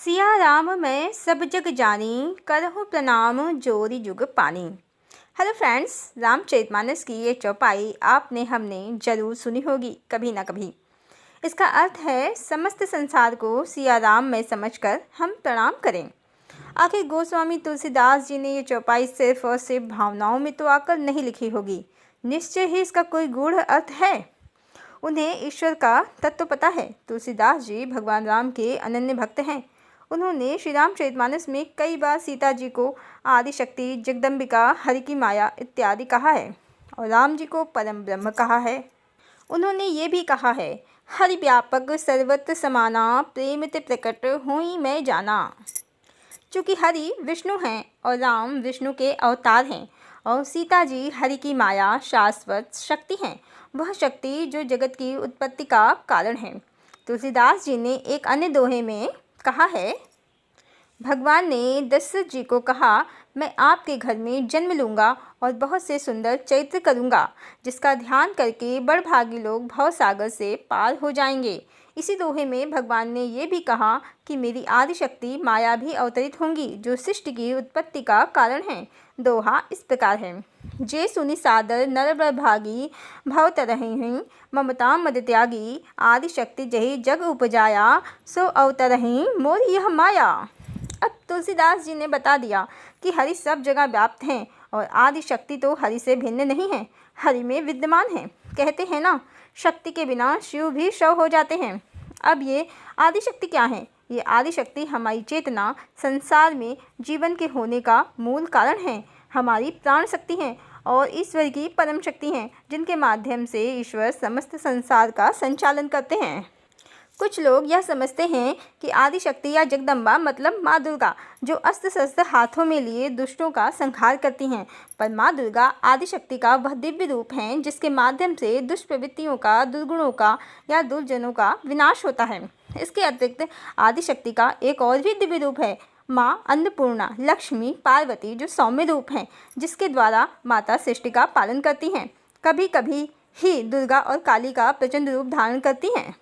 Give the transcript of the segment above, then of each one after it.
सिया राम मैं सब जग जानी, करहु प्रणाम जोरी जुग पानी। हेलो फ्रेंड्स, रामचरितमानस की ये चौपाई आपने हमने जरूर सुनी होगी कभी ना कभी। इसका अर्थ है समस्त संसार को सिया राम में समझकर हम प्रणाम करें। आखिर गोस्वामी तुलसीदास जी ने ये चौपाई सिर्फ और सिर्फ भावनाओं में तो आकर नहीं लिखी होगी, निश्चय ही इसका कोई गूढ़ अर्थ है। उन्हें ईश्वर का तत्व पता है। तुलसीदास जी भगवान राम के अनन्य भक्त हैं। उन्होंने श्री रामचरितमानस में कई बार सीता जी को आदिशक्ति, जगदम्बिका, हरि की माया इत्यादि कहा है और राम जी को परम ब्रह्म कहा है। उन्होंने ये भी कहा है, हरि व्यापक सर्वत्र समाना, प्रेम ते प्रकट होई मैं जाना। चूँकि हरि विष्णु हैं और राम विष्णु के अवतार हैं और सीता जी हरि की माया शाश्वत शक्ति हैं, वह शक्ति जो जगत की उत्पत्ति का कारण है। तुलसीदास जी ने एक अन्य दोहे में कहा है, भगवान ने दशरथ जी को कहा, मैं आपके घर में जन्म लूँगा और बहुत से सुंदर चरित्र करूँगा, जिसका ध्यान करके बड़भागी लोग भवसागर से पार हो जाएंगे। इसी दोहे में भगवान ने ये भी कहा कि मेरी आदिशक्ति माया भी अवतरित होंगी, जो सृष्टि की उत्पत्ति का कारण है। दोहा इस प्रकार है, जे सुनि सादर नर बड़भागी, भव तरहिं ममता मद त्यागी, आदिशक्ति जहि जग उपजाया, सो अवतरहिं मोर यह माया। अब तुलसीदास जी ने बता दिया कि हरि सब जगह व्याप्त हैं और आदिशक्ति तो हरि से भिन्न नहीं है, हरि में विद्यमान है। कहते हैं ना, शक्ति के बिना शिव भी शव हो जाते हैं। अब ये आदिशक्ति क्या है? ये आदिशक्ति हमारी चेतना, संसार में जीवन के होने का मूल कारण है, हमारी प्राण शक्ति हैं और ईश्वर की परम शक्ति हैं, जिनके माध्यम से ईश्वर समस्त संसार का संचालन करते हैं। कुछ लोग यह समझते हैं कि आदिशक्ति या जगदम्बा मतलब माँ दुर्गा, जो अस्त्र शस्त्र हाथों में लिए दुष्टों का संहार करती हैं। पर माँ दुर्गा आदिशक्ति का वह दिव्य रूप है जिसके माध्यम से दुष्ट प्रवृत्तियों का, दुर्गुणों का या दुर्जनों का विनाश होता है। इसके अतिरिक्त आदिशक्ति का एक और भी दिव्य रूप है, माँ अन्नपूर्णा, लक्ष्मी, पार्वती, जो सौम्य रूप हैं, जिसके द्वारा माता सृष्टि का पालन करती हैं। कभी कभी ही दुर्गा और काली का प्रचंड रूप धारण करती हैं,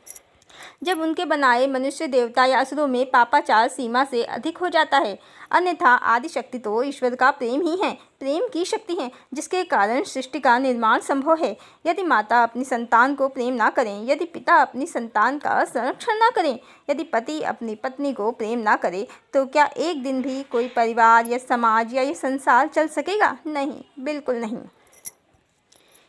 जब उनके बनाए मनुष्य, देवता या असुरों में पापाचार सीमा से अधिक हो जाता है। अन्यथा आदिशक्ति तो ईश्वर का प्रेम ही है, प्रेम की शक्ति है, जिसके कारण सृष्टि का निर्माण संभव है। यदि माता अपनी संतान को प्रेम ना करें, यदि पिता अपनी संतान का संरक्षण ना करें, यदि पति अपनी पत्नी को प्रेम ना करे, तो क्या एक दिन भी कोई परिवार या समाज या ये संसार चल सकेगा? नहीं, बिल्कुल नहीं।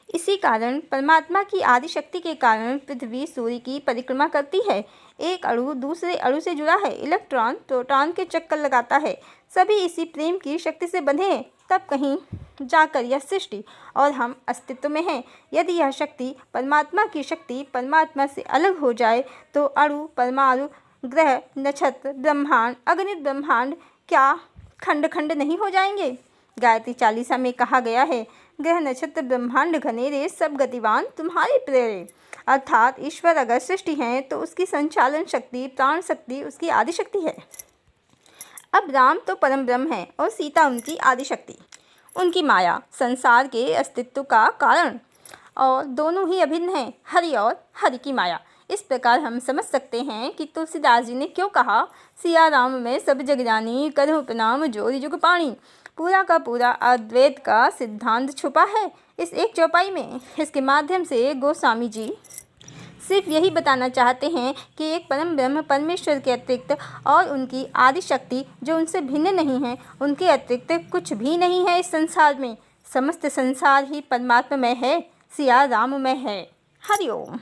इसी कारण परमात्मा की आदिशक्ति के कारण पृथ्वी सूर्य की परिक्रमा करती है। एक अणु दूसरे अणु से जुड़ा है, इलेक्ट्रॉन प्रोटॉन के चक्कर लगाता है। सभी इसी प्रेम की शक्ति से बंधे हैं, तब कहीं जाकर यह सृष्टि और हम अस्तित्व में हैं। यदि यह शक्ति परमात्मा की शक्ति परमात्मा से अलग हो जाए तो अणु, परमाणु, ग्रह, नक्षत्र, ब्रह्मांड, अगणित ब्रह्मांड क्या खंड खंड नहीं हो जाएंगे? गायत्री चालीसा में कहा गया है, ग्रह नक्षत्र ब्रह्मांड घनेरे, सब गतिवान तुम्हारे प्रेरे। अर्थात ईश्वर अगर सृष्टि है तो उसकी संचालन शक्ति, प्राण शक्ति उसकी आदिशक्ति है। अब राम तो परम ब्रह्म है और सीता उनकी आदिशक्ति, उनकी माया, संसार के अस्तित्व का कारण, और दोनों ही अभिन्न हैं, हरि और हरि की माया। इस प्रकार हम समझ सकते हैं कि तुलसीदास जी ने क्यों कहा, सिया राम में सब जग जानी, करहु प्रणाम जोरी जुग पाणी। पूरा का पूरा अद्वैत का सिद्धांत छुपा है इस एक चौपाई में। इसके माध्यम से गोस्वामी जी सिर्फ यही बताना चाहते हैं कि एक परम ब्रह्म परमेश्वर के अतिरिक्त और उनकी आदिशक्ति जो उनसे भिन्न नहीं है, उनके अतिरिक्त कुछ भी नहीं है इस संसार में। समस्त संसार ही परमात्मा में है, सिया राम में है। हरि ओम।